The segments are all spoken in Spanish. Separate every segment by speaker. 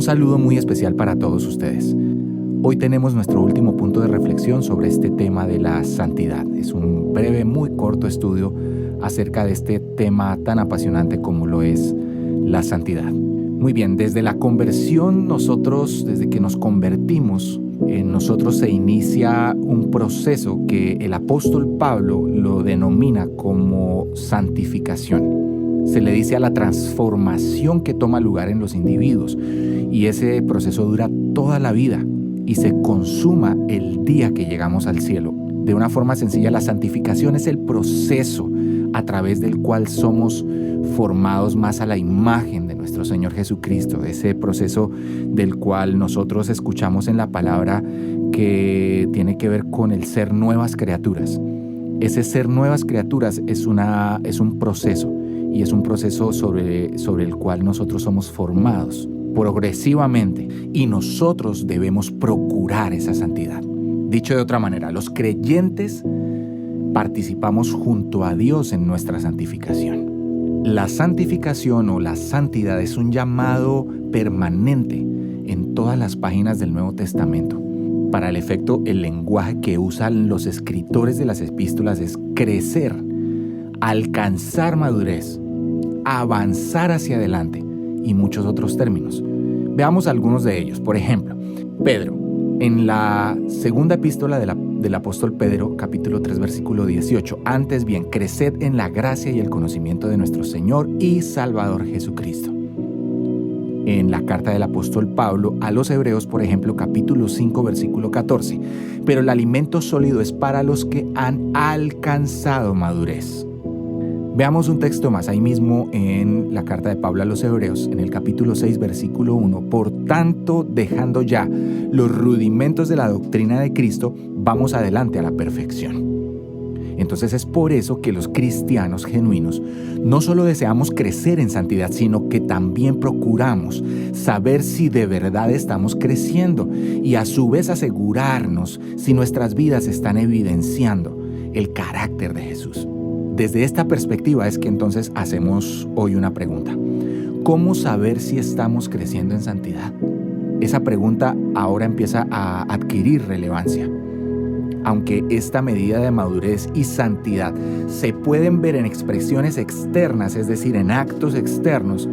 Speaker 1: Un saludo muy especial para todos ustedes. Hoy tenemos nuestro último punto de reflexión sobre este tema de la santidad. Es un breve, muy corto estudio acerca de este tema tan apasionante como lo es la santidad. Muy bien, desde la conversión desde que nos convertimos, en nosotros se inicia un proceso que el apóstol Pablo lo denomina como santificación. Se le dice a la transformación que toma lugar en los individuos, y ese proceso dura toda la vida y se consuma el día que llegamos al cielo. De una forma sencilla, la santificación es el proceso a través del cual somos formados más a la imagen de nuestro Señor Jesucristo, ese proceso del cual nosotros escuchamos en la palabra que tiene que ver con el ser nuevas criaturas. Ese ser nuevas criaturas es un proceso, y es un proceso sobre el cual nosotros somos formados progresivamente, y nosotros debemos procurar esa santidad. Dicho de otra manera, los creyentes participamos junto a Dios en nuestra santificación. La santificación o la santidad es un llamado permanente en todas las páginas del Nuevo Testamento. Para el efecto, el lenguaje que usan los escritores de las epístolas es crecer, alcanzar madurez, avanzar hacia adelante y muchos otros términos. Veamos algunos de ellos. Por ejemplo, Pedro, en la segunda epístola del apóstol Pedro, capítulo 3, versículo 18. Antes bien, creced en la gracia y el conocimiento de nuestro Señor y Salvador Jesucristo. En la carta del apóstol Pablo a los Hebreos, por ejemplo, capítulo 5, versículo 14. Pero el alimento sólido es para los que han alcanzado madurez. Veamos un texto más ahí mismo en la carta de Pablo a los Hebreos, en el capítulo 6, versículo 1. Por tanto, dejando ya los rudimentos de la doctrina de Cristo, vamos adelante a la perfección. Entonces es por eso que los cristianos genuinos no solo deseamos crecer en santidad, sino que también procuramos saber si de verdad estamos creciendo y a su vez asegurarnos si nuestras vidas están evidenciando el carácter de Jesús. Desde esta perspectiva es que entonces hacemos hoy una pregunta. ¿Cómo saber si estamos creciendo en santidad? Esa pregunta ahora empieza a adquirir relevancia. Aunque esta medida de madurez y santidad se pueden ver en expresiones externas, es decir, en actos externos,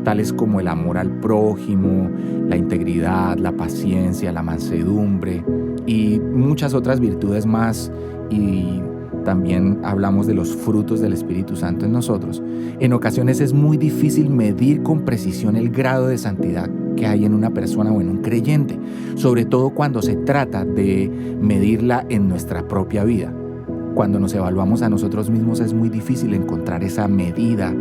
Speaker 1: tales como el amor al prójimo, la integridad, la paciencia, la mansedumbre y muchas otras virtudes más, y también hablamos de los frutos del Espíritu Santo en nosotros. En ocasiones es muy difícil medir con precisión el grado de santidad que hay en una persona o en un creyente, sobre todo cuando se trata de medirla en nuestra propia vida. Cuando nos evaluamos a nosotros mismos es muy difícil encontrar esa medida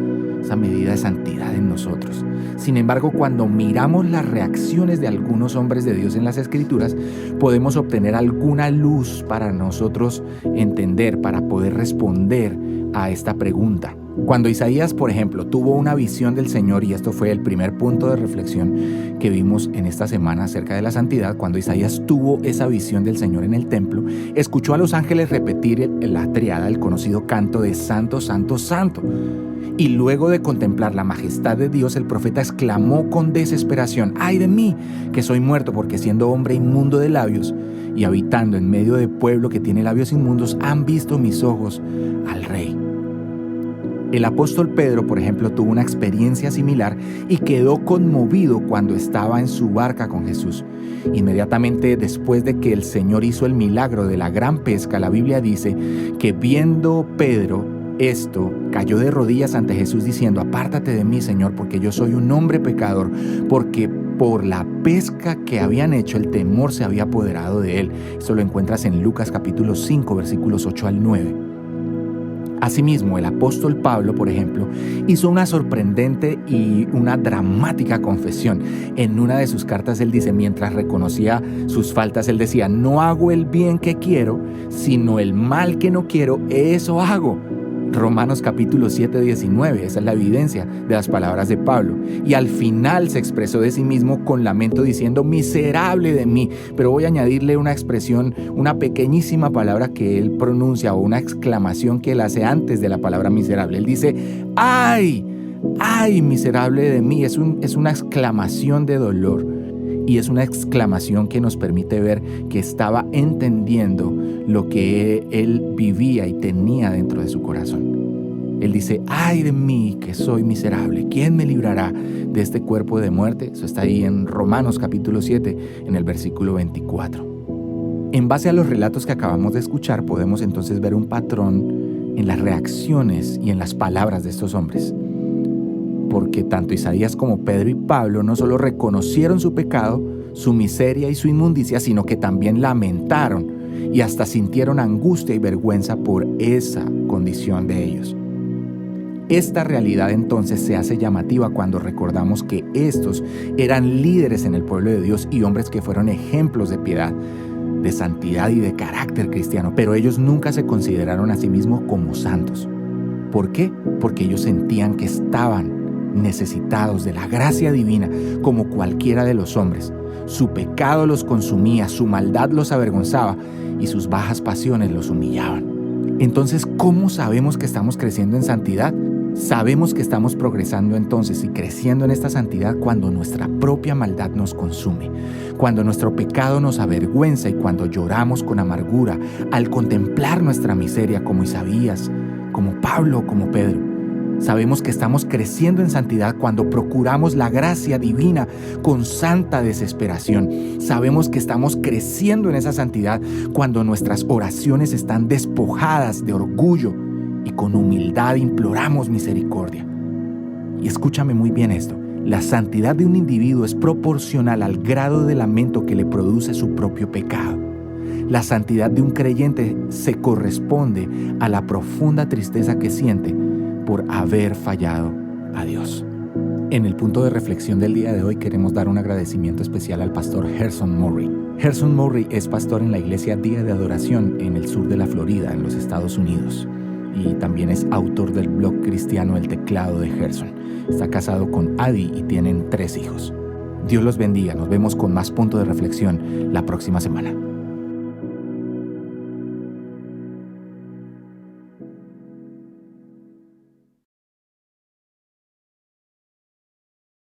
Speaker 1: de santidad en nosotros. Sin embargo, cuando miramos las reacciones de algunos hombres de Dios en las Escrituras, podemos obtener alguna luz para nosotros entender, para poder responder a esta pregunta. Cuando Isaías, por ejemplo, tuvo una visión del Señor, y esto fue el primer punto de reflexión que vimos en esta semana acerca de la santidad, cuando Isaías tuvo esa visión del Señor en el templo, escuchó a los ángeles repetir la triada, el conocido canto de Santo, Santo, Santo. Y luego de contemplar la majestad de Dios, el profeta exclamó con desesperación: ¡ay de mí, que soy muerto, porque siendo hombre inmundo de labios y habitando en medio de pueblo que tiene labios inmundos, han visto mis ojos al Rey! El apóstol Pedro, por ejemplo, tuvo una experiencia similar y quedó conmovido cuando estaba en su barca con Jesús. Inmediatamente después de que el Señor hizo el milagro de la gran pesca, la Biblia dice que viendo Pedro esto, cayó de rodillas ante Jesús diciendo: apártate de mí, Señor, porque yo soy un hombre pecador, porque por la pesca que habían hecho el temor se había apoderado de él. Esto lo encuentras en Lucas capítulo 5, versículos 8 al 9. Asimismo, el apóstol Pablo, por ejemplo, hizo una sorprendente y una dramática confesión. En una de sus cartas él dice, mientras reconocía sus faltas, él decía: no hago el bien que quiero, sino el mal que no quiero, eso hago. Romanos capítulo 7, 19, esa es la evidencia de las palabras de Pablo. Y al final se expresó de sí mismo con lamento diciendo: miserable de mí. Pero voy a añadirle una expresión, una pequeñísima palabra que él pronuncia, o una exclamación que él hace antes de la palabra miserable. Él dice: ¡ay! ¡ay, miserable de mí! Es una exclamación de dolor y es una exclamación que nos permite ver que estaba entendiendo lo que él vivía y tenía dentro de su corazón. Él dice, ¡ay de mí que soy miserable! ¿Quién me librará de este cuerpo de muerte? Eso está ahí en Romanos capítulo 7, en el versículo 24. En base a los relatos que acabamos de escuchar, podemos entonces ver un patrón en las reacciones y en las palabras de estos hombres. Porque tanto Isaías como Pedro y Pablo no solo reconocieron su pecado, su miseria y su inmundicia, sino que también lamentaron y hasta sintieron angustia y vergüenza por esa condición de ellos. Esta realidad entonces se hace llamativa cuando recordamos que estos eran líderes en el pueblo de Dios y hombres que fueron ejemplos de piedad, de santidad y de carácter cristiano, pero ellos nunca se consideraron a sí mismos como santos. ¿Por qué? Porque ellos sentían que estaban necesitados de la gracia divina como cualquiera de los hombres. Su pecado los consumía, su maldad los avergonzaba y sus bajas pasiones los humillaban. Entonces, ¿cómo sabemos que estamos creciendo en santidad? Sabemos que estamos progresando entonces y creciendo en esta santidad cuando nuestra propia maldad nos consume, cuando nuestro pecado nos avergüenza y cuando lloramos con amargura al contemplar nuestra miseria como Isaías, como Pablo, como Pedro. Sabemos que estamos creciendo en santidad cuando procuramos la gracia divina con santa desesperación. Sabemos que estamos creciendo en esa santidad cuando nuestras oraciones están despojadas de orgullo y con humildad imploramos misericordia. Y escúchame muy bien esto, la santidad de un individuo es proporcional al grado de lamento que le produce su propio pecado. La santidad de un creyente se corresponde a la profunda tristeza que siente por haber fallado a Dios. En el punto de reflexión del día de hoy queremos dar un agradecimiento especial al pastor Gerson Murray. Gerson Murray es pastor en la iglesia Día de Adoración en el sur de la Florida, en los Estados Unidos. Y también es autor del blog cristiano El Teclado de Gerson. Está casado con Adi y tienen 3 hijos. Dios los bendiga. Nos vemos con más punto de reflexión la próxima semana.